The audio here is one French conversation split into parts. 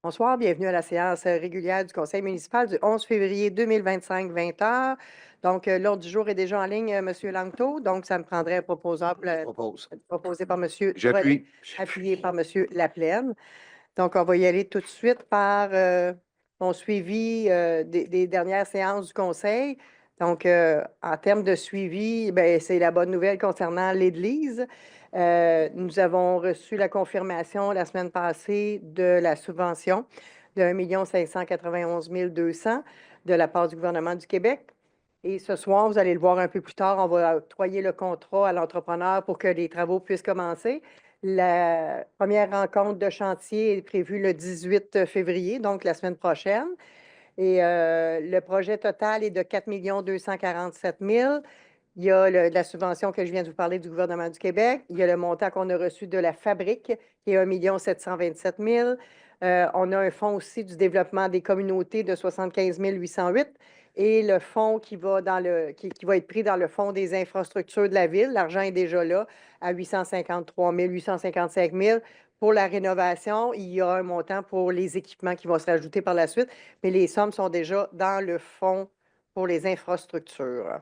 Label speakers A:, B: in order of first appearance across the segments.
A: Bonsoir, bienvenue à la séance régulière du Conseil municipal du 11 février 2025, 20 heures. Donc, l'ordre du jour est déjà en ligne, M. Langto. Donc, ça me prendrait un proposeur
B: Propose.
A: proposé par M.
B: J'appuie.
A: appuyé par M. Laplaine. Donc, on va y aller tout de suite par mon suivi des dernières séances du Conseil. Donc, en termes de suivi, ben, c'est la bonne nouvelle concernant l'Église. Nous avons reçu la confirmation la semaine passée de la subvention de 1 591 200 de la part du gouvernement du Québec. Et ce soir, vous allez le voir un peu plus tard, on va octroyer le contrat à l'entrepreneur pour que les travaux puissent commencer. La première rencontre de chantier est prévue le 18 février, donc la semaine prochaine. Et le projet total est de 4 247 000. Il y a la subvention que je viens de vous parler du gouvernement du Québec. Il y a le montant qu'on a reçu de la fabrique, qui est 1 727 000. On a un fonds aussi du développement des communautés de 75 808 et le fonds qui va, qui va être pris dans le fonds des infrastructures de la ville. L'argent est déjà là à 853 000, 855 000. Pour la rénovation, il y a un montant pour les équipements qui vont se rajouter par la suite, mais les sommes sont déjà dans le fonds pour les infrastructures.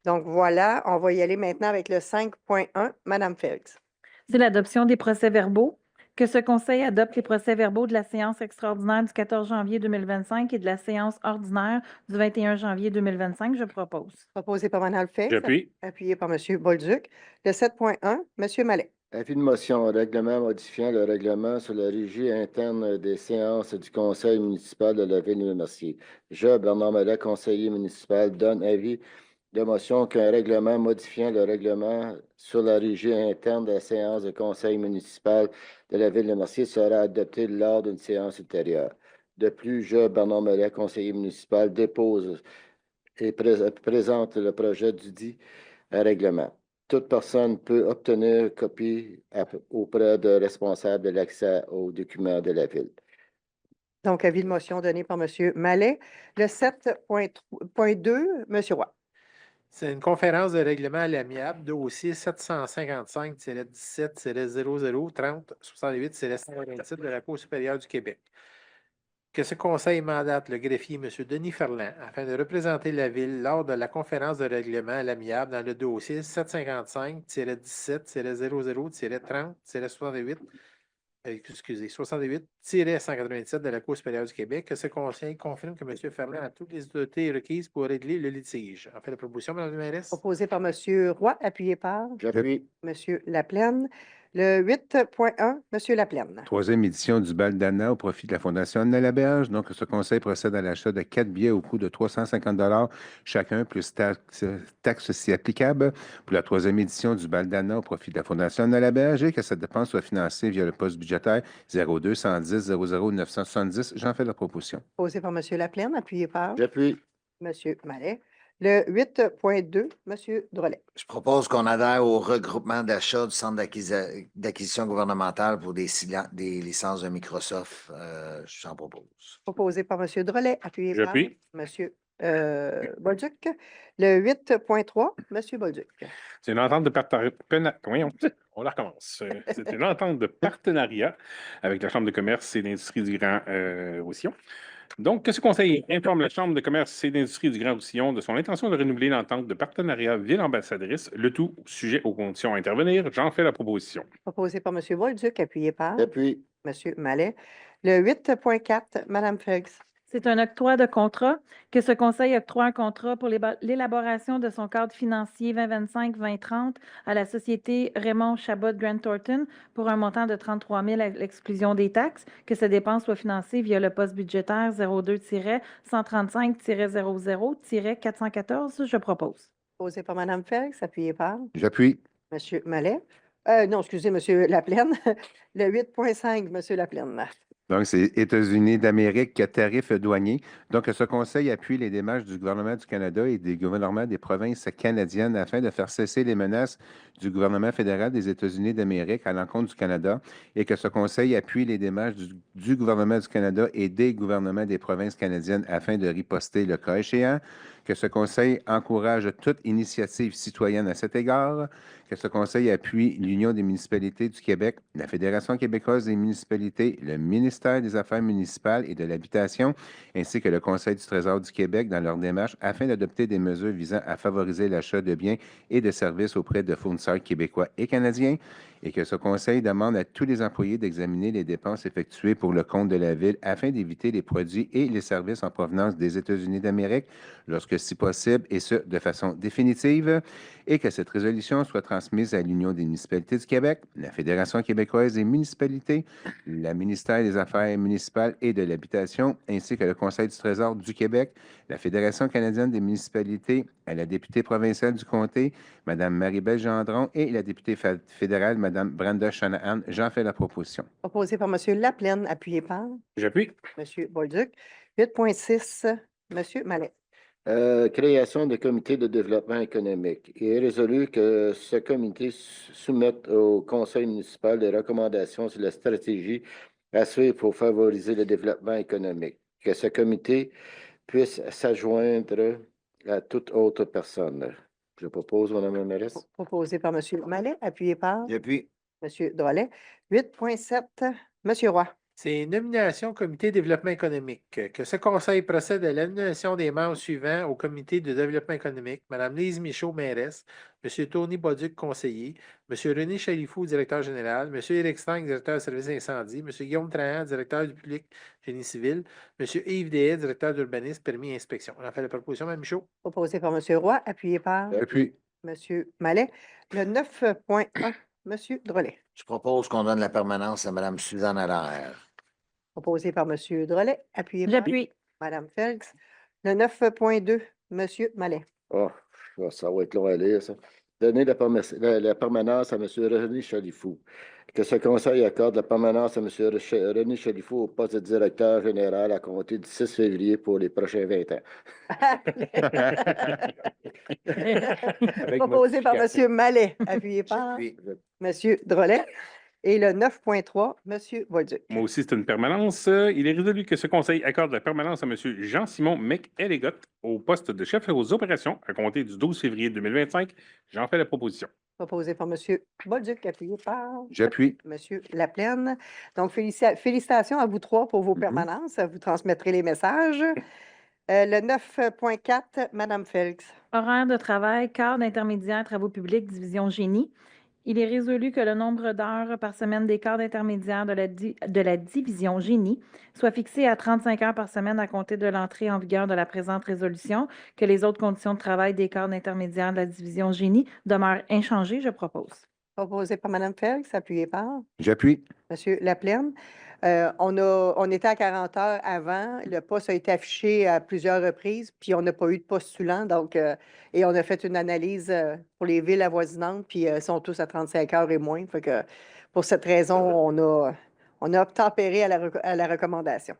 A: Donc voilà, on va y aller maintenant avec le 5.1. Madame Félix.
C: C'est l'adoption des procès-verbaux. Que ce Conseil adopte les procès-verbaux de la séance extraordinaire du 14 janvier 2025 et de la séance ordinaire du 21 janvier 2025, je propose.
A: Proposé par Mme Félix.
D: J'appuie.
A: Appuyé par M. Bolduc. Le 7.1, M. Mallet.
B: Avis de motion, règlement modifiant le règlement sur la régie interne des séances du Conseil municipal de la Ville de Mercier. Je, Bernard Mallet, conseiller municipal, donne avis de motion qu'un règlement modifiant le règlement sur la régie interne des séances du Conseil municipal de la Ville de Mercier sera adopté lors d'une séance ultérieure. De plus, je, Bernard Mallet, conseiller municipal, dépose et présente le projet du dit règlement. Toute personne peut obtenir copie auprès de responsables de l'accès aux documents de la Ville.
A: Donc, avis de motion donné par M. Mallet. Le 7.2, M. Roy.
D: C'est une conférence de règlement à l'amiable, dossier 755-00-30-68-127 de la Cour supérieure du Québec. Que ce conseil mandate le greffier M. Denis Ferland afin de représenter la Ville lors de la conférence de règlement à l'amiable dans le dossier 755-17-00-30-68 68-197 de la Cour supérieure du Québec, que ce conseil confirme que M. Ferland a toutes les autorités requises pour régler le litige. En fait, la proposition, Mme la mairesse.
A: Proposé par M. Roy, appuyé par
B: J'appuie.
A: M. Laplaine. Le 8.1, M. Laplaine.
E: Troisième édition du bal d'Anna au profit de la Fondation Anna-Laberge. Donc, ce conseil procède à l'achat de 4 billets au coût de 350 chacun, plus taxes si applicables, pour la troisième édition du bal d'Anna au profit de la Fondation Anna-Laberge et que cette dépense soit financée via le poste budgétaire 0210 00 970. J'en fais la proposition.
A: Proposé par M. Laplaine, appuyé par
B: J'appuie.
A: M. Mallet. Le 8.2, M. Drolet.
F: Je propose qu'on adhère au regroupement d'achat du Centre d'acquisition gouvernementale pour des licences de Microsoft. J'en propose.
A: Proposé par M. Drolet, appuyé par
D: J'appuie.
A: M. Bolduc. Le 8.3, M. Bolduc.
D: C'est une entente de partenariat. On la recommence. C'est une entente de partenariat avec la Chambre de commerce et d'industrie du Grand Roussillon. Donc, que ce conseil informe la Chambre de commerce et d'industrie du Grand Roussillon de son intention de renouveler l'entente de partenariat ville-ambassadrice, le tout sujet aux conditions à intervenir. J'en fais la proposition.
A: Proposé par M. Bolduc, appuyé par
B: J'appuie.
A: M. Mallet. Le 8.4, Mme Félix.
C: C'est un octroi de contrat. Que ce Conseil octroie un contrat pour l'élaboration de son cadre financier 2025-2030 à la société Raymond Chabot Grant Thornton pour un montant de 33 000 à l'exclusion des taxes. Que cette dépense soit financée via le poste budgétaire 02-135-00-414. Je propose.
A: Proposé par Mme Félix, appuyé par
E: J'appuie.
A: M. Mallet. Non, excusez, M. Laplaine. Le 8.5, M. Laplaine.
E: Donc, c'est États-Unis d'Amérique, tarif douanier. Donc, ce conseil appuie les démarches du gouvernement du Canada et des gouvernements des provinces canadiennes afin de faire cesser les menaces du gouvernement fédéral des États-Unis d'Amérique à l'encontre du Canada et que ce conseil appuie les démarches du gouvernement du Canada et des gouvernements des provinces canadiennes afin de riposter le cas échéant. que ce Conseil encourage toute initiative citoyenne à cet égard, que ce Conseil appuie l'Union des municipalités du Québec, la Fédération québécoise des municipalités, le ministère des Affaires municipales et de l'Habitation, ainsi que le Conseil du Trésor du Québec dans leur démarche afin d'adopter des mesures visant à favoriser l'achat de biens et de services auprès de fournisseurs québécois et canadiens, et que ce Conseil demande à tous les employés d'examiner les dépenses effectuées pour le compte de la Ville afin d'éviter les produits et les services en provenance des États-Unis d'Amérique, lorsque si possible, et ce, de façon définitive, et que cette résolution soit transmise à l'Union des municipalités du Québec, la Fédération québécoise des municipalités, le ministère des Affaires municipales et de l'Habitation, ainsi que le Conseil du Trésor du Québec, la Fédération canadienne des municipalités, à la députée provinciale du comté, Mme Marie-Belle Gendron, et la députée fédérale, Mme Brenda Shanahan. J'en fais la proposition.
A: Proposé par M. Laplaine, appuyé par
D: J'appuie.
A: M. Bolduc. 8.6, M. Mallet.
B: Création de comité de développement économique. Il est résolu que ce comité soumette au conseil municipal des recommandations sur la stratégie à suivre pour favoriser le développement économique. Que ce comité puisse s'adjoindre à toute autre personne. Je propose, Mme la mairesse.
A: Proposé par M. Mallet, appuyé par
F: J'appuie.
A: M. Drolet. 8.7, M. Roy.
G: C'est nomination au comité de développement économique. Que ce conseil procède à la nomination des membres suivants au comité de développement économique. Mme Lise Michaud, mairesse. M. Tony Bolduc, conseiller. M. René Chalifou, directeur général. M. Éric Stang, directeur de service incendie. M. Guillaume Trahan, directeur du public génie civil. M. Yves Dehaye, directeur d'urbanisme, permis et inspection. On a fait la proposition, Mme Michaud.
A: Proposé par M. Roy, appuyé par
E: Appuie.
A: M. Mallet. Le 9.1, M. Drolet.
F: Je propose qu'on donne la permanence à Mme Suzanne Allaire.
A: Proposé par M. Drolet, appuyé par
C: J'appuie.
A: Mme Felix. Le 9.2, M. Mallet.
B: Oh, ça va être long à lire, ça. Donner la permanence à M. René Chalifou. Que ce conseil accorde la permanence à M. René Chalifou au poste de directeur général à compter du 6 février pour les prochains 20 ans.
A: Proposé par M. Mallet, appuyé par
F: J'appuie.
A: M. Drolet. Et le 9.3, M. Bolduc.
D: Moi aussi, c'est une permanence. Il est résolu que ce conseil accorde la permanence à M. Jean-Simon McElligott au poste de chef aux opérations à compter du 12 février 2025. J'en fais la proposition.
A: Proposé par M. Bolduc, appuyé par
E: J'appuie.
A: M. Laplaine. Donc, félicitations à vous trois pour vos permanences. Vous transmettrez les messages. Le 9.4, Mme Felix.
C: Horaire de travail, cadre intermédiaire, travaux publics, division génie. Il est résolu que le nombre d'heures par semaine des cadres intermédiaires de la division génie soit fixé à 35 heures par semaine à compter de l'entrée en vigueur de la présente résolution, que les autres conditions de travail des cadres intermédiaires de la division génie demeurent inchangées. Je propose.
A: Proposé par Mme Felix, appuyé par
E: J'appuie.
A: M. Laplaine. On était à 40 heures avant. Le poste a été affiché à plusieurs reprises, puis on n'a pas eu de postulant. Donc, et on a fait une analyse pour les villes avoisinantes, puis ils sont tous à 35 heures et moins. Fait que pour cette raison, on a obtempéré à la recommandation.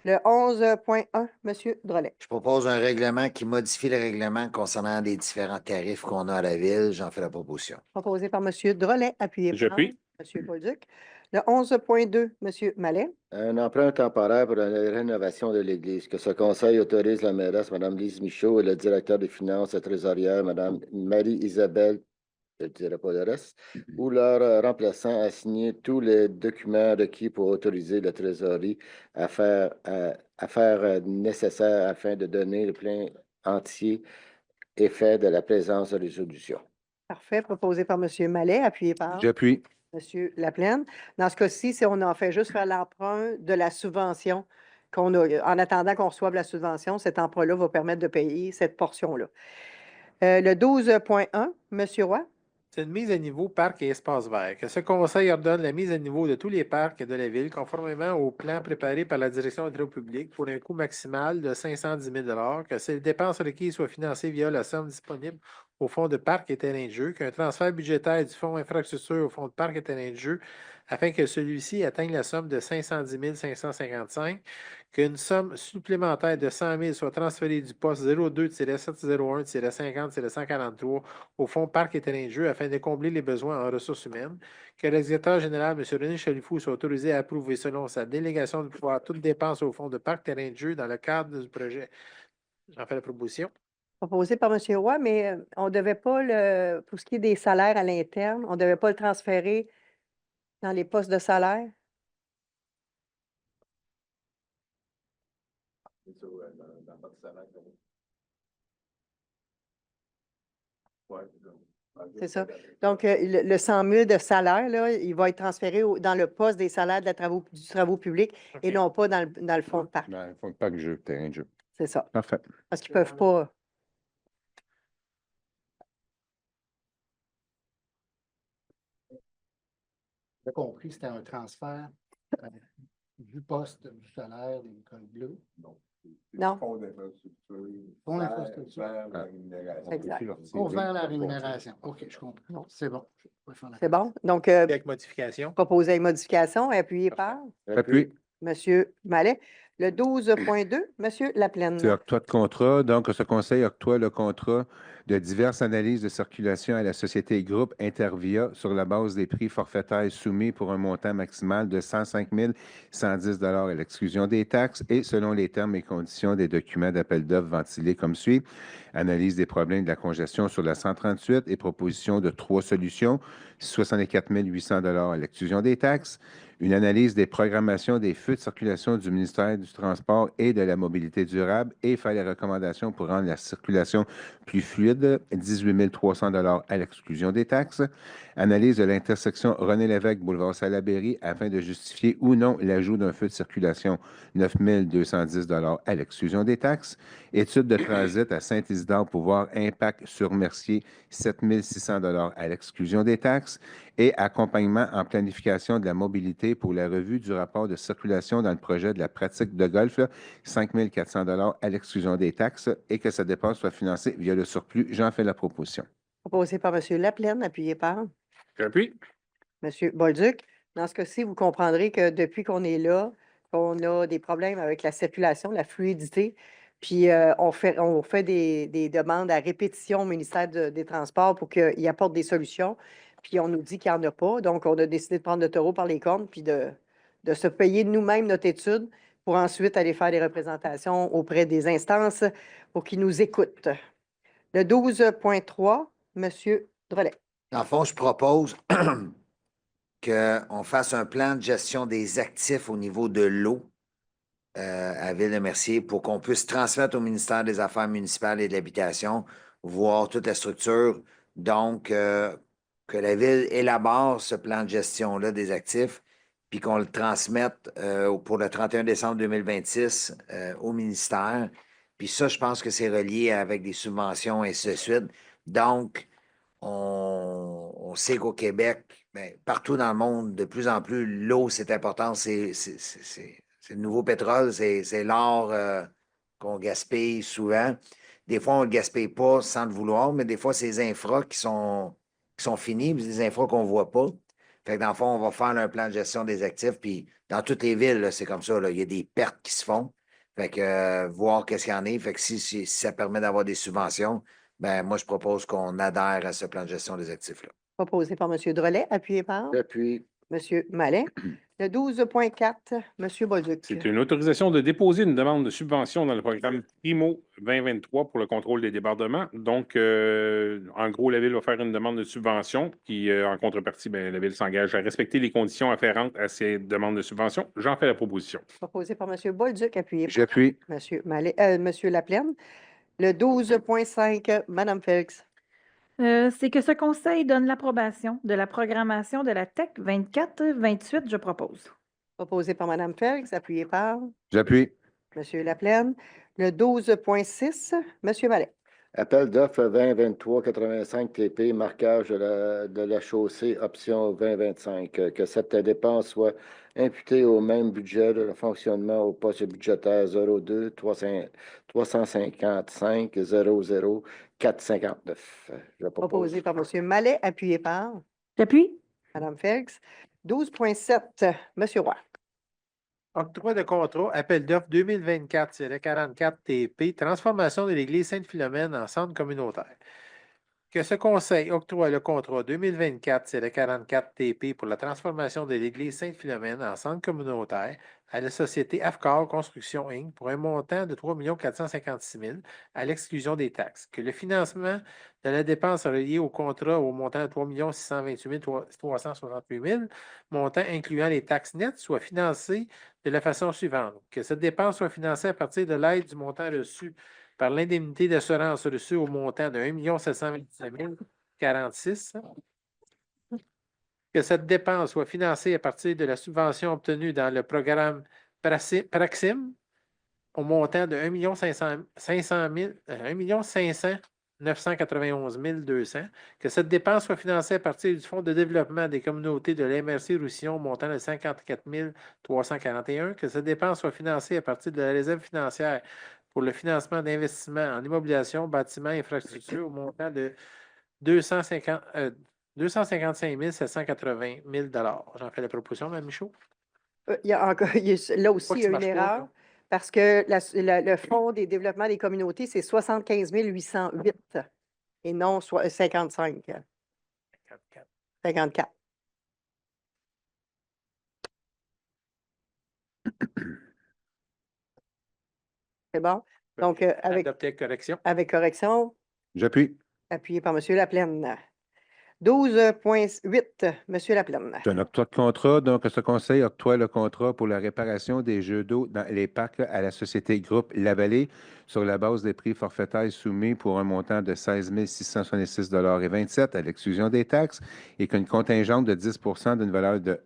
A: Le 11.1, M. Drolet.
F: Je propose un règlement qui modifie le règlement concernant les différents tarifs qu'on a à la ville. J'en fais la proposition.
A: Proposé par M. Drolet, appuyé par
D: J'appuie.
A: M. Bolduc. Le 11.2, M. Mallet.
B: Un emprunt temporaire pour la rénovation de l'Église. Que ce conseil autorise la mairesse, Mme Lise Michaud, et le directeur des finances et trésorière, Mme Marie-Isabelle, je ne dirai pas le reste, ou leur remplaçant à signer tous les documents requis pour autoriser la trésorerie à faire nécessaire afin de donner le plein entier effet de la présence de résolution.
A: Parfait. Proposé par M. Mallet, appuyé par
E: J'appuie.
A: M. Laplaine. Dans ce cas-ci, si on en fait juste faire l'emprunt de la subvention qu'on a, en attendant qu'on reçoive la subvention, cet emprunt-là va permettre de payer cette portion-là. Le 12.1, M. Roy.
G: C'est une mise à niveau parc et espace vert. Que ce conseil ordonne la mise à niveau de tous les parcs de la ville conformément au plan préparé par la direction des travaux publics pour un coût maximal de 510 000 que ces dépenses requises soient financées via la somme disponible au fonds de parc et terrain de jeu, qu'un transfert budgétaire du fonds infrastructure au fonds de parc et terrain de jeu afin que celui-ci atteigne la somme de 510 555, qu'une somme supplémentaire de 100 000 soit transférée du poste 02-701-50-143 au fonds parc et terrain de jeu afin de combler les besoins en ressources humaines, que l'exécuteur général, M. René Chalifou, soit autorisé à approuver selon sa délégation de pouvoir toute dépense au fonds de parc terrain de jeu dans le cadre du projet. J'en fais la proposition.
A: Proposé par M. Roy, mais on ne devait pas pour ce qui est des salaires à l'interne, on ne devait pas le transférer dans les postes de salaire. C'est ça. Donc, le 100 000 de salaire, là, il va être transféré dans le poste des salaires du travaux publics et
G: OK.
A: non pas dans le fonds de parc.
E: Dans le fond de parc jeu, terrain de jeu.
A: C'est ça.
E: Parfait.
A: Parce qu'ils ne peuvent pas.
H: J'ai compris, c'était un transfert du poste du salaire de l'école bleue.
A: Non.
H: Fonds d'infrastructure.
A: Exact.
H: Pour vers la rémunération. OK, je comprends.
A: Non.
H: C'est bon. Je peux faire la-
A: C'est bon? Donc,
G: Avec modification.
A: proposé avec modification, appuyé par
E: Appui.
A: M. Mallet. Le 12.2, M. Laplaine.
E: C'est octroi de contrat. Donc, ce conseil octroie le contrat de diverses analyses de circulation à la société Groupe Intervia sur la base des prix forfaitaires soumis pour un montant maximal de 105 110 à l'exclusion des taxes et selon les termes et conditions des documents d'appel d'offres ventilés comme suit. Analyse des problèmes de la congestion sur la 138 et proposition de 3 solutions, 64 800 à l'exclusion des taxes. Une analyse des programmations des feux de circulation du ministère du Transport et de la Mobilité durable et faire les recommandations pour rendre la circulation plus fluide, 18 300 à l'exclusion des taxes. Analyse de l'intersection René-Lévesque, boulevard Salaberry, afin de justifier ou non l'ajout d'un feu de circulation, 9 210 à l'exclusion des taxes. Étude de transit à Saint-Isidore, pouvoir impact sur Mercier, 7 600 à l'exclusion des taxes. Et accompagnement en planification de la mobilité pour la revue du rapport de circulation dans le projet de la pratique de golf, 5 400 à l'exclusion des taxes et que sa dépense soit financée via le surplus. J'en fais la proposition.
A: Proposé par M. Laplaine, appuyé par
D: J'appuie.
A: M. Bolduc. Dans ce cas-ci, vous comprendrez que depuis qu'on est là, on a des problèmes avec la circulation, la fluidité. Puis on fait des demandes à répétition au ministère des Transports pour qu'il apporte des solutions. Puis on nous dit qu'il n'y en a pas. Donc, on a décidé de prendre le taureau par les cornes puis de se payer nous-mêmes notre étude pour ensuite aller faire des représentations auprès des instances pour qu'ils nous écoutent. Le 12.3, M. Drolet.
F: Dans le fond, je propose qu'on fasse un plan de gestion des actifs au niveau de l'eau à Ville-de-Mercier pour qu'on puisse transmettre au ministère des Affaires municipales et de l'Habitation, voir toute la structure. Donc, que la Ville élabore ce plan de gestion-là des actifs, puis qu'on le transmette pour le 31 décembre 2026 au ministère. Puis ça, je pense que c'est relié avec des subventions et ainsi de suite. Donc, on sait qu'au Québec, bien, partout dans le monde, de plus en plus, l'eau, c'est important. C'est le nouveau pétrole, c'est l'or qu'on gaspille souvent. Des fois, on ne le gaspille pas sans le vouloir, mais des fois, c'est les infras qui sont finis, puis des infras qu'on ne voit pas. Fait que dans le fond, on va faire un plan de gestion des actifs, puis dans toutes les villes, là, c'est comme ça, là, il y a des pertes qui se font. Fait que voir qu'est-ce qu'il y en a. Fait que si ça permet d'avoir des subventions, ben moi, je propose qu'on adhère à ce plan de gestion des actifs-là.
A: Proposé par M. Drolet, appuyé par
B: J'appuie.
A: M. Mallet. Le 12.4, M. Bolduc.
D: C'est une autorisation de déposer une demande de subvention dans le programme Primo 2023 pour le contrôle des débordements. Donc, en gros, la Ville va faire une demande de subvention qui, en contrepartie, bien, la Ville s'engage à respecter les conditions afférentes à ces demandes de subvention. J'en fais la proposition.
A: Proposé par M. Bolduc, appuyé par
E: J'appuie.
A: M. Laplaine. Le 12.5, Mme Félix.
C: C'est que ce conseil donne l'approbation de la programmation de la TEC 24-28, je propose.
A: Proposé par Mme Félix, appuyé par
E: J'appuie.
A: M. Laplaine. Le 12.6, M. Mallet.
B: Appel d'offres 2023-85 TP, marquage de la chaussée, option 2025. Que cette dépense soit imputée au même budget de fonctionnement au poste budgétaire 02 355 00 459. Je propose.
A: Proposé par M. Mallet, appuyé par
C: J'appuie.
A: Mme Félix. 12.7, M. Roy.
G: Octroi de contrat, appel d'offres 2024-44 TP, transformation de l'église Sainte-Philomène en centre communautaire. Que ce conseil octroie le contrat 2024-44 TP pour la transformation de l'église Sainte-Philomène en centre communautaire à la société AFCAR Construction Inc. pour un montant de 3 456 000 à l'exclusion des taxes. Que le financement de la dépense reliée au contrat au montant de 3 628 368 000, montant incluant les taxes nettes, soit financé de la façon suivante. Que cette dépense soit financée à partir de l'aide du montant reçu par l'indemnité d'assurance reçue au montant de 1 727 046. Que cette dépense soit financée à partir de la subvention obtenue dans le programme Praxim au montant de 1 500 991 200. Que cette dépense soit financée à partir du Fonds de développement des communautés de l'MRC Roussillon au montant de 54 341. Que cette dépense soit financée à partir de la réserve financière pour le financement d'investissements en immobilisation, bâtiments, infrastructures au montant de 255 780 000 J'en fais la proposition, Mme Michaud.
A: Il y a encore, là aussi, il y a
G: qui
A: une
G: marche pas,
A: erreur
G: là?
A: parce que le Fonds des développements des communautés, c'est 75 808 et non 55. 54. C'est bon? Donc,
G: Adopté avec correction.
A: avec correction,
E: J'appuie.
A: appuyé par M. Laplaine. 12.8, M. Laplaine.
E: C'est un octroi de contrat. Donc, ce conseil octroie le contrat pour la réparation des jeux d'eau dans les parcs à la société Groupe Lavallée sur la base des prix forfaitaires soumis pour un montant de 16 666,27 à l'exclusion des taxes et qu'une contingente de 10 d'une valeur de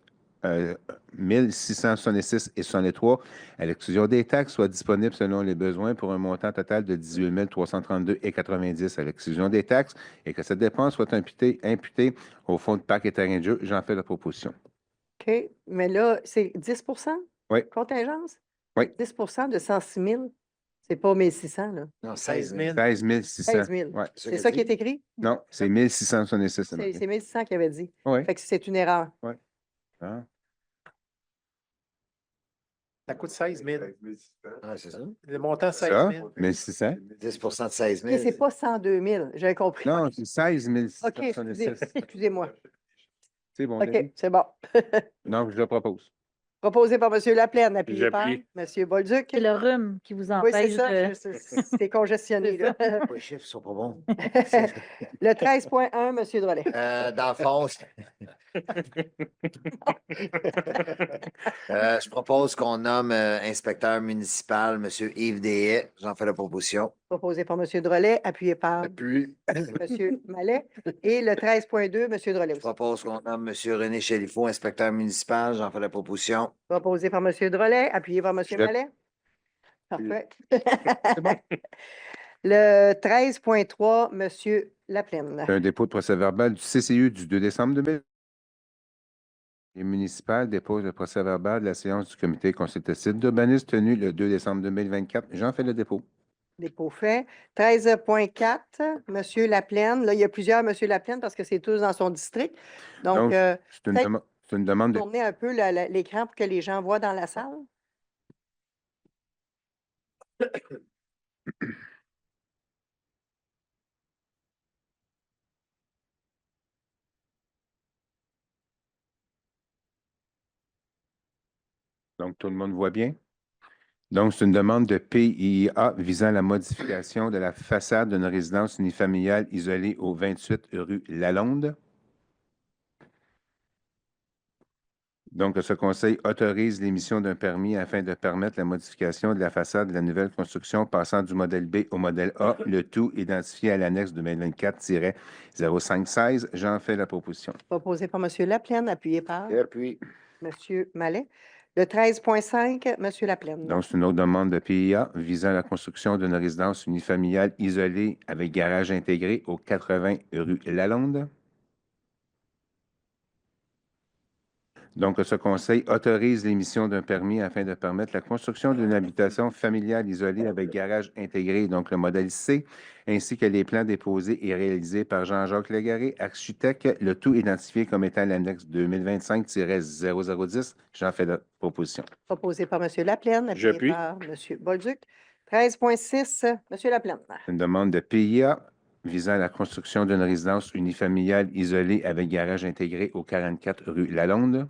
E: 1666,63 à l'exclusion des taxes soit disponible selon les besoins pour un montant total de 18 332,90 à l'exclusion des taxes et que cette dépense soit imputée au fonds de parc et terrain de jeu. J'en fais la proposition.
A: OK. Mais là, c'est 10
E: Oui.
A: contingence?
E: Oui.
A: 10 de 106 000? C'est pas 1 600, là.
F: Non, 16 000.
E: 16 600.
A: 16 000.
E: Ouais.
A: C'est ça qui est écrit?
E: Non, c'est 1666.
A: C'est 1 600 qu'il avait dit.
E: Oui.
A: Fait que c'est une erreur.
E: Ah.
G: Ça coûte 16 000.
F: Ah, c'est ça.
G: Le montant 16
E: Ça,
G: 000.
E: 1600.
F: 10 de 16
A: OK,
F: 000.
A: c'est pas 102 000, j'avais compris.
E: Non, c'est 16
A: OK,
E: 666.
A: excusez-moi.
E: C'est bon.
A: OK,
E: Denis?
A: c'est bon.
E: Donc, je le propose.
A: Proposé par M. Laplaine, appuyé par
D: J'appuie.
A: M. Bolduc.
C: C'est le rhume qui vous
A: Oui, c'est
C: empêche
A: ça.
C: de...
A: C'est congestionné, là.
F: Les chiffres sont pas bons.
A: Le 13.1, M. Drolet.
F: Dans le fond, je propose qu'on nomme inspecteur municipal M. Yves Dehaye. J'en fais la proposition.
A: Proposé par M. Drolet, appuyé par
B: Puis,
A: M. Mallet. Et le 13.2, M. Drolet
F: Je
A: aussi.
F: propose qu'on nomme M. René Chalifot, inspecteur municipal. J'en fais la proposition.
A: Proposé par M. Drolet, appuyé par M.
E: Je-
A: Mallet. Parfait.
E: bon.
A: Le 13.3, M. Laplaine.
E: Un dépôt de procès-verbal du CCU du 2 décembre 2000. Les municipales déposent le procès-verbal de la séance du comité consultatif d'urbanisme tenue le 2 décembre 2024. J'en fais le dépôt.
A: Dépôt fait. 13.4, M. Laplaine. Là, il y a plusieurs M. Laplaine parce que c'est tous dans son district. Donc,
E: C'est une,
A: peut-être
E: c'est une demande de...
A: tourner un peu l'écran pour que les gens voient dans la salle.
E: Donc, tout le monde voit bien. Donc, c'est une demande de PIA visant la modification de la façade d'une résidence unifamiliale isolée au 28 rue Lalonde. Donc, ce conseil autorise l'émission d'un permis afin de permettre la modification de la façade de la nouvelle construction passant du modèle B au modèle A, le tout identifié à l'annexe 2024-0516. J'en fais la proposition.
A: Proposé par M. Laplaine, appuyé par
B: et puis,
A: M. Mallet. Le 13.5, M. Laplaine.
E: Donc, c'est une autre demande de PIA visant la construction d'une résidence unifamiliale isolée avec garage intégré au 80 rue Lalonde. Donc, ce conseil autorise l'émission d'un permis afin de permettre la construction d'une habitation familiale isolée avec garage intégré, donc le modèle C, ainsi que les plans déposés et réalisés par Jean-Jacques Légaré, architecte, le tout identifié comme étant l'annexe 2025-0010. J'en fais la proposition.
A: Proposé par M. Laplaine, appuyé
D: J'appuie.
A: par M. Bolduc. 13.6, M. Laplaine.
E: Une demande de PIA visant à la construction d'une résidence unifamiliale isolée avec garage intégré au 44 rue Lalonde.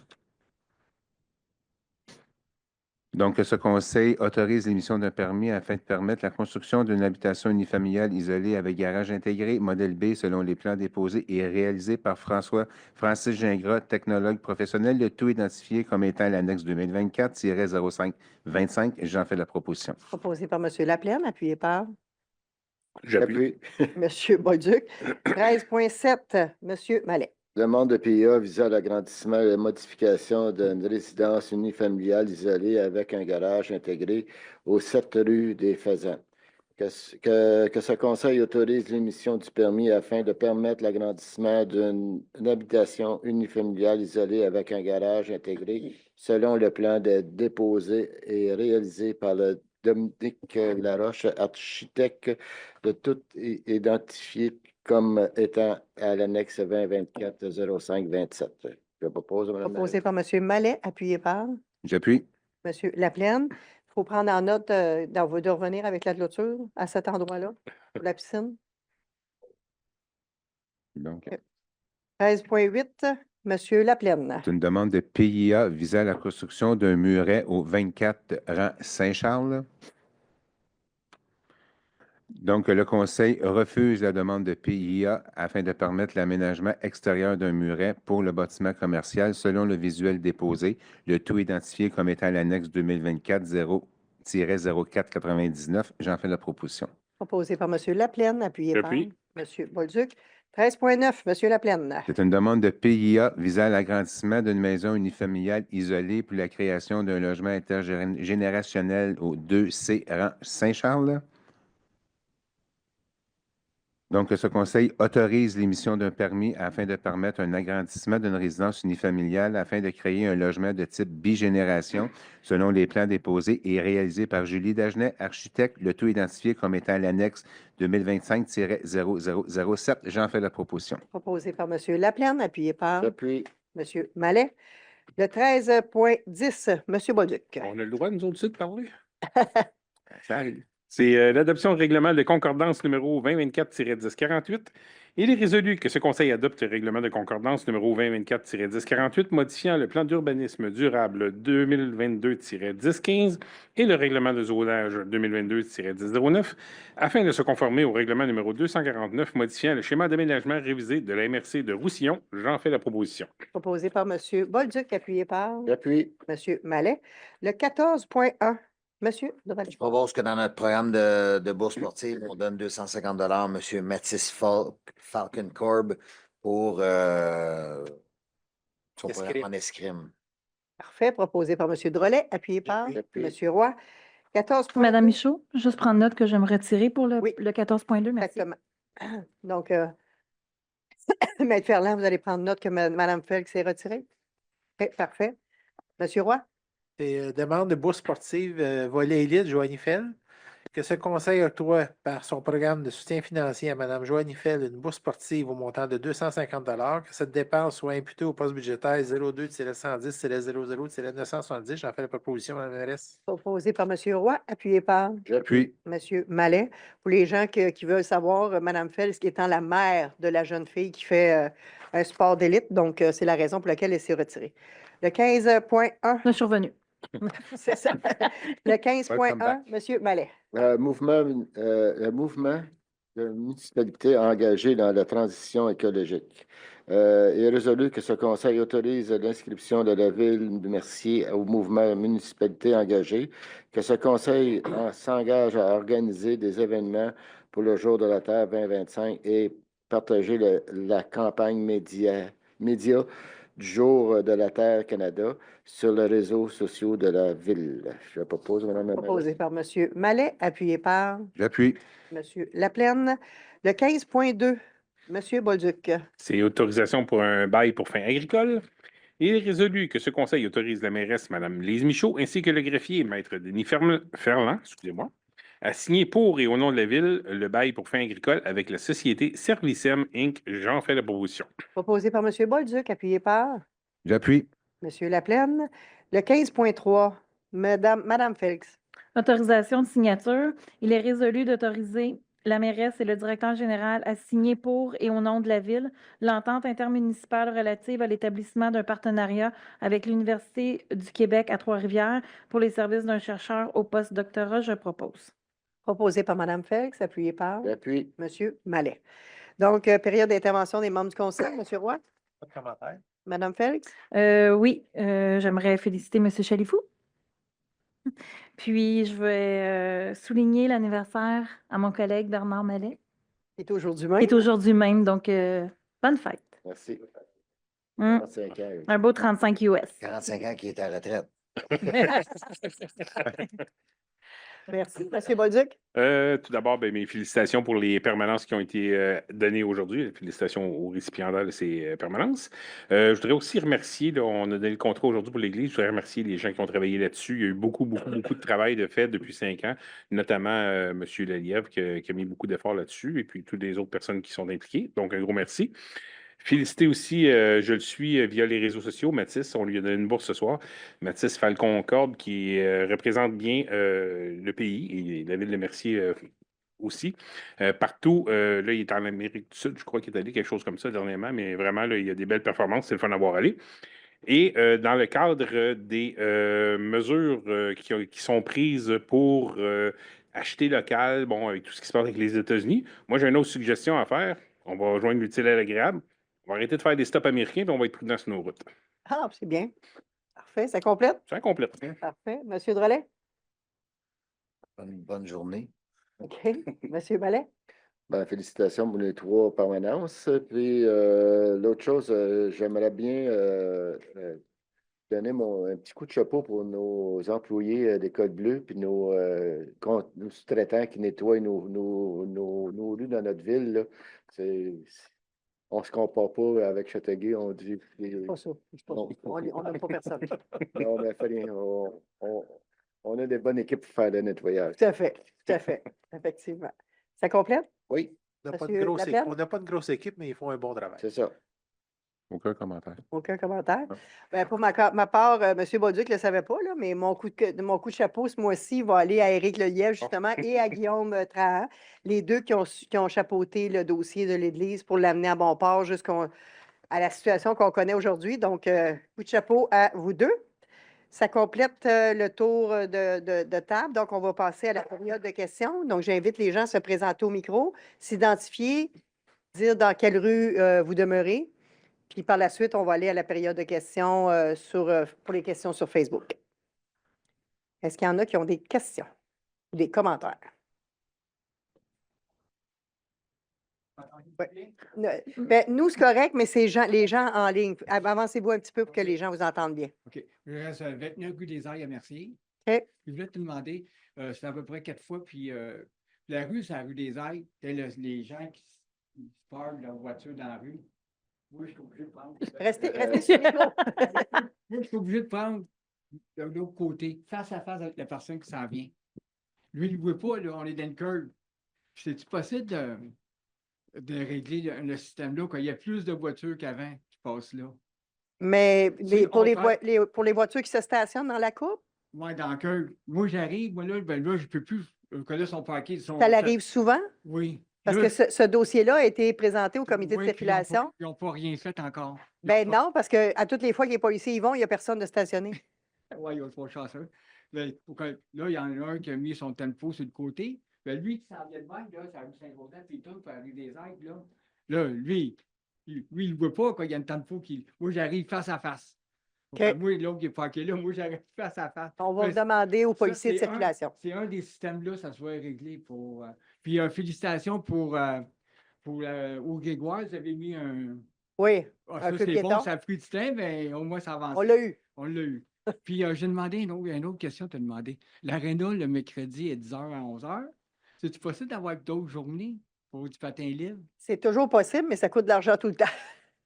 E: Donc, ce conseil autorise l'émission d'un permis afin de permettre la construction d'une habitation unifamiliale isolée avec garage intégré, modèle B, selon les plans déposés et réalisés par Francis Gingras, technologue professionnel, le tout identifié comme étant l'annexe 2024-0525. J'en fais la proposition.
A: Proposé par M. Laplaine, appuyé par
D: J'appuie.
A: M. Bolduc. 13.7, M. Mallet.
B: Demande de PIA visant l'agrandissement et la modification d'une résidence unifamiliale isolée avec un garage intégré au 7 rue des Faisans. Que ce conseil autorise l'émission du permis afin de permettre l'agrandissement d'une habitation unifamiliale isolée avec un garage intégré selon le plan déposé et réalisé par le Dominique Laroche, architecte de tout identifié comme étant à l'annexe 2024-0527. Je propose, Mme
A: Proposé par M. Mallet, appuyé par
E: J'appuie.
A: M. Laplaine. Il faut prendre en note de revenir avec la clôture à cet endroit-là, pour la piscine.
E: Donc,
A: 13.8, M. Laplaine.
E: c'est une demande de PIA visant la construction d'un muret au 24 rang Saint-Charles. Donc, le conseil refuse la demande de PIA afin de permettre l'aménagement extérieur d'un muret pour le bâtiment commercial selon le visuel déposé, le tout identifié comme étant l'annexe 2024-0-0499. J'en fais la proposition.
A: Proposé par M. Laplaine, appuyé par
D: J'appuie.
A: M. Bolduc. 13.9, M. Laplaine.
E: C'est une demande de PIA visant l'agrandissement d'une maison unifamiliale isolée pour la création d'un logement intergénérationnel au 2C rang Saint-Charles. Donc, ce conseil autorise l'émission d'un permis afin de permettre un agrandissement d'une résidence unifamiliale afin de créer un logement de type bigénération selon les plans déposés et réalisés par Julie Dagenet, architecte, le tout identifié comme étant l'annexe 2025-0007. J'en fais la proposition.
A: Proposé par M. Laplaine, appuyé par
B: J'appuie.
A: M. Mallet. Le 13.10, M. Bolduc.
D: On a le droit, nous autres, aussi, de parler? Ça arrive. C'est l'adoption du règlement de concordance numéro 2024-1048. Il est résolu que ce Conseil adopte le règlement de concordance numéro 2024-1048 modifiant le plan d'urbanisme durable 2022-1015 et le règlement de zonage 2022-1009 afin de se conformer au règlement numéro 249 modifiant le schéma d'aménagement révisé de la MRC de Roussillon. J'en fais la proposition.
A: Proposé par M. Bolduc, appuyé par
B: J'appuie.
A: M. Mallet. Le 14.1, M.
F: Je propose que dans notre programme de bourse sportive, on donne 250 à M. Mathis Falcon Corb pour son programme en escrime.
A: Parfait. Proposé par M. Drolet, appuyé par
B: J'appuie.
A: M. Roy. 14.2.
C: Madame Michaud, juste prendre note que je vais me retirer pour le,
A: Oui.
C: le 14.2. Merci.
A: Exactement. Donc, Maître Ferland, vous allez prendre note que Mme Felix est retirée. OK, parfait. M. Roy?
G: C'est demande de bourse sportive volet élite Joanie Fell. Que ce conseil octroie par son programme de soutien financier à Mme Joanie Fell une bourse sportive au montant de 250 que cette dépense soit imputée au poste budgétaire 02-110-00-970. J'en fais la proposition, Mme la mairesse.
A: Proposé par M. Roy, appuyé par
B: J'appuie.
A: M. Mallet. Pour les gens qui veulent savoir, Mme Felix qui étant la mère de la jeune fille qui fait un sport d'élite, donc c'est la raison pour laquelle elle s'est retirée. Le 15.1,
C: Je suis revenue.
A: c'est ça. Le
E: Welcome back.
A: 15.1, M. Mallet.
B: Le mouvement de municipalité engagé dans la transition écologique. Il est résolu que ce conseil autorise l'inscription de la ville de Mercier au mouvement municipalité engagé, que ce conseil s'engage à organiser des événements pour le Jour de la Terre 2025 et partager la campagne média du Jour de la Terre Canada sur les réseaux sociaux de la ville. Je propose, Mme la
A: Proposé par M. Mallet, appuyé par
E: J'appuie.
A: M. Laplaine. Le 15.2, M. Bolduc.
D: C'est autorisation pour un bail pour fin agricole. Il est résolu que ce conseil autorise la mairesse, Mme Lise Michaud, ainsi que le greffier, Maître Denis Ferland, à signer pour et au nom de la ville le bail pour fin agricole avec la société Servicem Inc. J'en fais la proposition.
A: Proposé par M. Bolduc, appuyé par
E: J'appuie.
A: M. Laplaine. Le 15.3, Mme Félix.
C: Autorisation de signature. Il est résolu d'autoriser la mairesse et le directeur général à signer pour et au nom de la Ville l'entente intermunicipale relative à l'établissement d'un partenariat avec l'Université du Québec à Trois-Rivières pour les services d'un chercheur au post-doctorat. Je propose.
A: Proposé par Mme Felix, appuyé par
B: J'appuie.
A: M. Mallet. Donc, période d'intervention des membres du conseil, M. Roy,
G: Pas de commentaire.
A: Mme Felix.
C: Oui, j'aimerais féliciter M. Chalifou. Puis, je vais souligner l'anniversaire à mon collègue Bernard Mallet,
A: C'est aujourd'hui
C: qui
A: même.
C: est aujourd'hui même. Donc, bonne fête.
B: Merci.
C: Mm.
B: 35 ans.
C: Un beau 35 US.
F: 45 ans qui est à la retraite.
A: Merci. M. Bolduc.
D: Tout d'abord, ben, mes félicitations pour les permanences qui ont été données aujourd'hui. Félicitations aux récipiendaires de ces permanences. Je voudrais aussi remercier, là, on a donné le contrat aujourd'hui pour l'Église, je voudrais remercier les gens qui ont travaillé là-dessus. Il y a eu beaucoup de travail de fait depuis 5 ans, notamment M. Lelièvre qui a mis beaucoup d'efforts là-dessus, et puis toutes les autres personnes qui sont impliquées. Donc, un gros merci. Féliciter aussi, je le suis via les réseaux sociaux, Mathis, on lui a donné une bourse ce soir. Mathis Falcon-Corde qui représente bien le pays et la ville de Mercier aussi. Partout, là, il est en Amérique du Sud, je crois qu'il est allé quelque chose comme ça dernièrement, mais vraiment, là, il y a des belles performances, c'est le fun d'avoir allé. Et dans le cadre des mesures qui sont prises pour acheter local, bon, avec tout ce qui se passe avec les États-Unis, moi, j'ai une autre suggestion à faire. On va rejoindre l'utile à l'agréable. On va arrêter de faire des stops américains, puis on va être prudent sur nos routes.
A: Ah, c'est bien. Parfait. Ça complète?
D: Ça complète.
A: Parfait. M. Drolet.
F: Bonne journée.
A: OK. M. Mallet.
B: Ben, félicitations pour les 3 permanences. Puis l'autre chose, j'aimerais bien donner un petit coup de chapeau pour nos employés des Codes Bleus puis nos sous-traitants qui nettoient nos rues dans notre ville. Là. On ne se compare pas avec Châteauguay, on dit.
A: Pas ça. On n'aime pas personne.
B: Non, mais fait rien. On a des bonnes équipes pour faire le nettoyage.
A: Tout à fait. Tout à fait. Effectivement. Ça complète?
B: Oui,
G: On n'a pas de
A: Monsieur
G: grosse
A: Laplace?
G: on n'a pas de grosse équipe, mais ils font un bon travail.
B: c'est ça.
E: Aucun commentaire.
A: Aucun commentaire.
E: Non.
A: Ben, pour ma part, M. Bolduc ne le savait pas, là, mais mon coup de chapeau ce mois-ci va aller à Éric Lelièvre, justement, et à Guillaume Trahan, les deux qui ont chapeauté le dossier de l'Église pour l'amener à bon port jusqu'à la situation qu'on connaît aujourd'hui. Donc, coup de chapeau à vous deux. Ça complète le tour de table. Donc, on va passer à la période de questions. Donc, j'invite les gens à se présenter au micro, s'identifier, dire dans quelle rue vous demeurez. Puis par la suite, on va aller à la période de questions pour les questions sur Facebook. Est-ce qu'il y en a qui ont des questions ou des commentaires? Ouais. Ben, nous, c'est correct, mais c'est les gens en ligne. Avancez-vous un petit peu pour que les gens vous entendent bien.
I: OK. Je reste à 29 rue des Ailles à Mercier.
A: OK.
I: Je voulais te demander, c'est à peu près 4 fois, puis la rue, c'est la rue des Ailles. Les gens qui se parlent de leur voiture dans la rue. Moi, je suis obligé de prendre.
A: Restez sur le micro.
I: Moi, je suis obligé de prendre de l'autre côté, face à face avec la personne qui s'en vient. Lui, il ne voit pas, là, on est dans le curve. C'est-tu possible de régler le système-là, qu'il y a plus de voitures qu'avant qui passent là?
A: Mais
I: Si
A: pour
I: on
A: pour les voitures qui se stationnent dans la coupe,
I: Moi, dans le curve. Moi, j'arrive, moi, là, je ne peux plus. Que là, son parquet.
A: ça l'arrive souvent?
I: Oui.
A: Parce
I: Là,
A: que ce dossier-là a été présenté au comité de
I: oui, puis ils n'ont
A: circulation.
I: Ils n'ont pas rien fait encore.
A: Ben non, parce qu'à toutes les fois que les policiers y vont, il n'y a personne de stationné.
I: Oui, ils ont pas chanceux. Là, il y en a un qui a mis son tempo sur le côté. Ben, lui, qui s'en vient de même, là, ça a vu 50 ans, puis il tourne pour arriver des aigles, là. Là, lui, il ne voit pas quand il y a un tempo qui. Moi, j'arrive face à face.
A: OK.
I: Moi, l'autre qui est parqué là, moi, j'arrive face à face.
A: On va
I: Ben,
A: demander aux
I: ça,
A: policiers de
I: c'est
A: circulation.
I: C'est un des systèmes-là, ça soit réglé pour. Puis, félicitations pour au Grégoire, vous avez mis un.
A: Oui,
I: Ah,
A: un
I: ça,
A: feu
I: c'est
A: piéton.
I: bon, ça a pris du temps, mais au moins, ça avance.
A: On l'a eu.
I: On l'a eu. Puis, j'ai demandé une autre question, tu as demandé. L'aréna, le mercredi, est 10h à 11h. C'est-tu possible d'avoir d'autres journées pour du patin libre?
A: C'est toujours possible, mais ça coûte de l'argent tout le temps.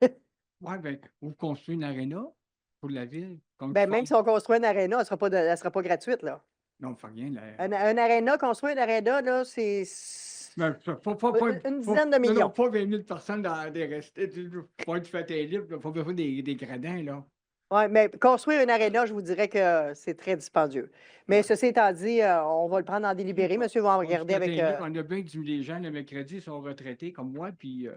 I: Oui, bien, vous construisez une aréna pour la ville. Comme
A: Ben,
I: tu
A: même
I: fais.
A: si on construit une aréna, elle ne sera pas gratuite. Là.
I: Non, on ne fait rien. Là.
A: Un aréna, construire une aréna, là, c'est
I: Ben,
A: une dizaine de millions.
I: Non, pas 20 000 personnes dans des restés. Pas du patin libre, il faut besoin des gradins, là.
A: Oui, mais construire une aréna, je vous dirais que c'est très dispendieux. Mais ceci étant dit, on va le prendre en délibéré. Monsieur va en regarder avec.
I: On a bien que les gens le mercredi sont retraités comme moi, puis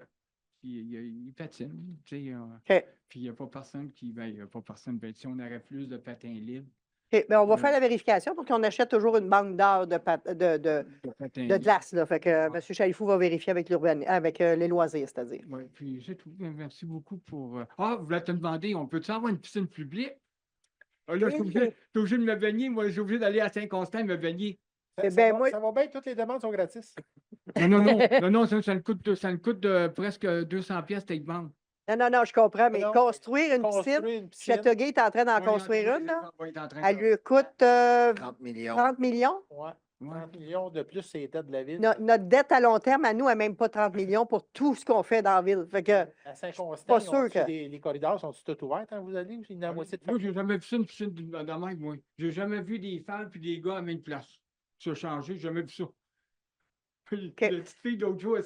I: ils patinent. Tu sais,
A: OK.
I: puis il n'y a pas personne qui. Ben, il y a pas personne. Ben, si on aurait plus de patins libres.
A: OK, ben, on va faire la vérification pour qu'on achète toujours une banque d'heures de
I: patins
A: de glace. Là. Fait que M. Chalifou va vérifier avec les loisirs, c'est-à-dire.
I: Oui, puis c'est tout. Ben, merci beaucoup pour. Ah, vous voulez te demander, on peut-tu avoir une piscine publique? Ah, là, je suis obligé de me baigner. Moi, je suis obligé d'aller à Saint-Constant me baigner.
A: Eh ben, moi-
G: Ça va bien, toutes les demandes sont gratis.
I: Non, ça me coûte presque 200 pièces take bank.
A: Non, je comprends, mais
G: Non,
A: construire une
G: Construire
A: piscine,
G: une piscine.
A: Châteauguay est en train d'en
I: Oui,
A: construire une, là.
I: Oui, il est en train
A: Elle
I: de-
A: lui coûte
F: 30 millions.
A: 30 millions.
G: Ouais,
I: Ouais.
G: 30 millions de plus, c'est les dettes de la ville.
A: Notre dette à long terme, à nous, elle n'est même pas 30 millions pour tout ce qu'on fait dans la ville. Fait que,
G: À Saint-Constant,
A: pas sûr que-
G: les corridors sont tous ouverts quand vous allez? Ou il y en a la moitié de
I: Moi, j'ai jamais vu ça, une piscine de même, moi. J'ai jamais vu des femmes puis des gars à la même place. Se changer, j'ai jamais vu ça. Puis,
A: OK.
I: la petite fille, l'autre jour, elle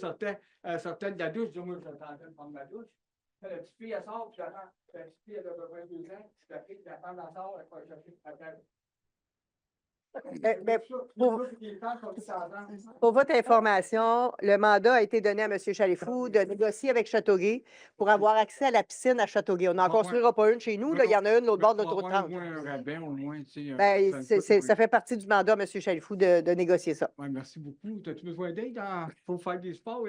I: sortait de la douche. Je dis, moi, j'attendais de prendre ma douche. La petite fille, elle sort, puis j'attends. La petite fille, elle a à peu près 2 ans. La fille, la femme, elle sort, elle va chercher la table.
A: mais pour-
I: Les femmes sont toutes ensemble.
A: Pour votre information, le mandat a été donné à M. Chalifou de négocier avec Châteauguay pour avoir accès à la piscine à Châteauguay. On n'en
I: Ouais.
A: construira pas une chez nous, là, il y en a une l'autre bord de
I: On va
A: l'autoroute
I: avoir
A: 30.
I: au moins un rabais, au moins, tu sais.
A: Ben,
I: ça me coûte,
A: ça fait partie du mandat, M. Chalifou, de négocier ça.
I: Ouais, merci beaucoup. As-tu besoin d'aide pour faire des sports?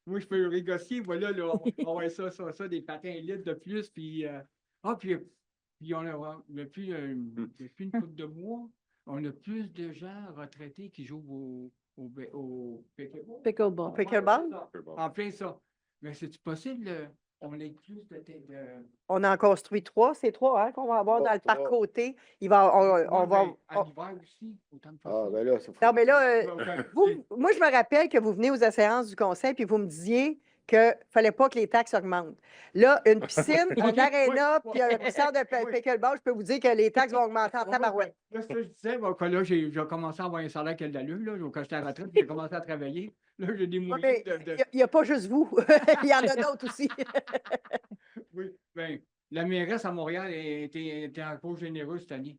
I: Moi, je peux négocier. Voilà, là, on va ça, des patins libres de plus. Puis, puis on a, depuis une couple de mois, on a plus de gens retraités qui jouent au pickleball.
C: Pickleball.
A: Pickleball?
I: En plein ça. Mais c'est-tu possible? On a plus de.
A: On en construit 3, c'est 3 hein, qu'on va avoir dans le parc
B: 3.
A: côté. On va.
I: À l'hiver aussi, autant de
B: Ah, ben là, ça
A: Non, mais là,
I: possible.
A: moi, je me rappelle que vous venez aux séances du conseil puis vous me disiez qu'il ne fallait pas que les taxes augmentent. Là, une piscine, une aréna, puis un centre de pickleball, je peux vous dire que les taxes vont augmenter en tabarouette.
I: Là, ce que je disais, que là, j'ai commencé à avoir un salaire qui a de l'allure, là. Quand j'étais à la retraite, j'ai commencé à travailler. Là, j'ai des
A: Oui,
I: moyens
A: mais
I: de.
A: il n'y a pas juste vous. Il y en a d'autres aussi.
I: Oui, bien, la mairesse à Montréal était encore généreuse cette année.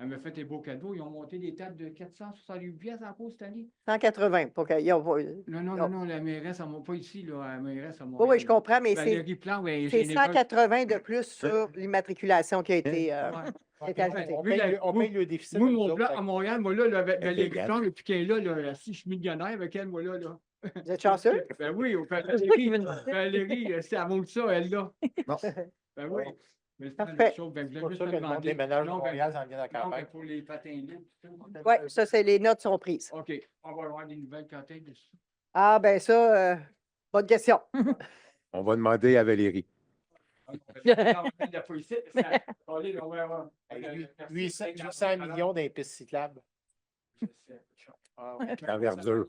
I: Elle m'a fait des beaux cadeaux. Ils ont monté des tables de 468 pièces en cause cette année.
A: 180 pour qu'ils
I: Non, la mairesse, pas ici, là, la mairesse à Montréal.
A: Oui, je comprends, mais
I: Valérie Plante, ouais,
A: c'est
I: généreuse.
A: 180 de plus sur l'immatriculation qui a été
I: Ouais.
A: été ajoutée.
G: On paye le déficit.
I: Moi,
G: nous
I: mon
G: autres,
I: plan
G: fait
I: à
G: que-
I: Montréal, moi, là, avec Valérie
E: légal.
I: Plante, depuis qu'elle est là, si je suis millionnaire avec elle, moi, là.
A: Vous êtes chanceux?
I: Ben oui, Valérie, c'est avant ça, elle, là.
F: Non.
I: Ben oui. Mais c'est
A: Parfait.
I: pas une chose, ben, je
G: C'est
I: voulais
G: pour
I: juste
G: ça
I: te
G: que le monde
I: demander.
G: déménage de
I: Non, ben,
G: Montréal s'en vient à
I: non, ben,
G: campagne.
I: pour les patins libres. tout ça.
A: Oui, ça, les notes sont prises.
I: OK, on va avoir des nouvelles quand elle dessus.
A: Ah, ben ça, bonne question.
E: On va demander à Valérie.
G: Hey, 800 millions dans les pistes cyclables. Ah, ouais.
E: L'envergure.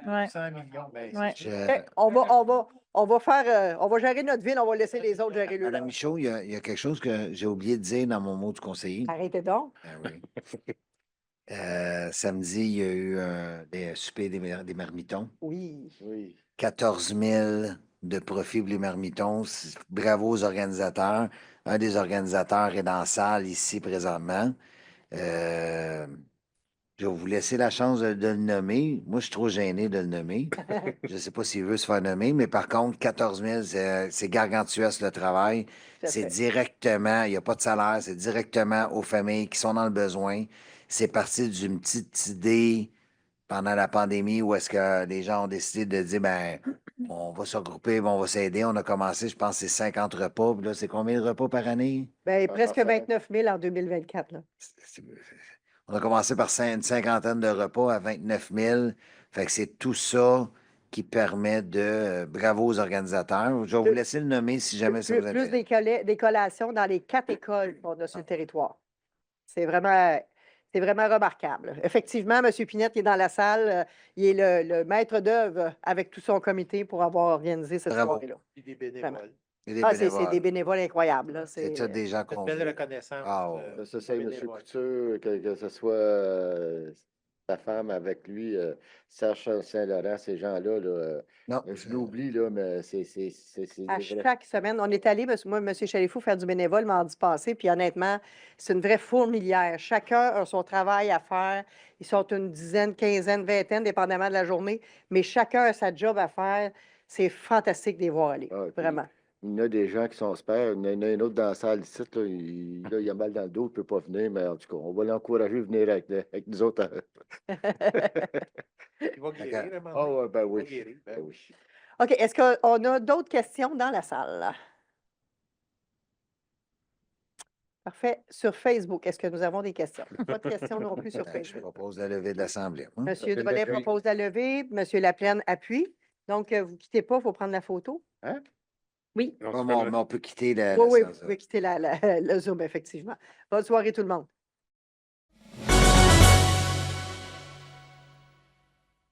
C: Ouais.
G: 100 millions. Ben,
C: Ouais.
A: OK, on va gérer notre ville, on va laisser les autres gérer le
F: Madame Michaud, il y a quelque chose que j'ai oublié de dire dans mon mot du conseiller.
A: Arrêtez donc.
F: Ben oui. Samedi, il y a eu des soupers des marmitons.
A: Oui.
B: Oui.
F: 14 000 de profit pour les marmitons. Bravo aux organisateurs. Un des organisateurs est dans la salle ici présentement. Je vais vous laisser la chance de le nommer. Moi, je suis trop gêné de le nommer. Je ne sais pas s'il veut se faire nommer, mais par contre, 14 000, c'est gargantuesque le travail.
A: Tout à
F: C'est
A: fait.
F: directement, il n'y a pas de salaire, c'est directement aux familles qui sont dans le besoin. C'est parti d'une petite idée pendant la pandémie où est-ce que les gens ont décidé de dire, ben, on va se regrouper, on va s'aider. On a commencé, je pense, c'est 50 repas. Puis là, c'est combien de repas par année?
A: Ben,
B: Ah,
A: presque
B: parfait.
A: 29 000 en 2024. Là.
F: On a commencé par une cinquantaine de repas à 29 000. Fait que c'est tout ça qui permet de... bravo aux organisateurs. Je vais vous
A: Plus-
F: laisser le nommer si jamais ça vous
A: Plus
F: intéresse.
A: des collations dans les 4 écoles qu'on a sur le territoire. C'est vraiment remarquable. Effectivement, M. Pinette qui est dans la salle, il est le maître d'œuvre avec tout son comité pour avoir organisé cette
F: Bravo.
A: soirée-là.
G: puis des bénévoles.
F: Et des
A: Ah, c'est
F: bénévoles.
A: des bénévoles incroyables. Là.
F: C'est tous des gens
G: Une
F: qu'on...
G: belle reconnaissance.
F: Ah, ouais.
B: Ça, c'est M.
G: bénévoles.
B: Couture, que ce soit sa femme avec lui, Serge Saint-Laurent, ces gens-là, là,
F: Non,
B: je l'oublie, là, mais c'est
A: À
B: des vrais.
A: chaque semaine, on est allé, moi, M. Chalifou, faire du bénévole mardi passé, puis honnêtement, c'est une vraie fourmilière. Chacun a son travail à faire. Ils sont une dizaine, quinzaine, vingtaine, dépendamment de la journée, mais chacun a sa job à faire. C'est fantastique de les voir aller,
B: Ah, puis
A: vraiment.
B: il y en a des gens qui sont super. Il y en a un autre dans la salle ici, là, il a mal dans le dos, il ne peut pas venir, mais en tout cas, on va l'encourager à venir avec nous autres.
G: Il va guérir, à un moment
B: Ah
G: donné.
B: ouais, ben
G: Il va
B: oui.
G: guérir, ben
B: Ben
G: oui.
B: oui.
A: OK, est-ce qu'on a d'autres questions dans la salle? Parfait. Sur Facebook, est-ce que nous avons des questions? Pas de questions non plus sur
F: Je
A: Facebook.
F: propose la levée de l'Assemblée.
A: Monsieur
B: Appel
A: Drolet
B: d'appui.
A: propose la levée, Monsieur Laplaine appuie. Donc, vous ne quittez pas, il faut prendre la photo.
B: Hein?
C: Oui.
D: Donc,
F: Ouais,
D: tu
F: mais
D: fais
F: on,
D: le-
F: mais on peut quitter
A: Oui, oui, vous
F: séance.
A: pouvez quitter le Zoom, effectivement. Bonne soirée, tout le monde.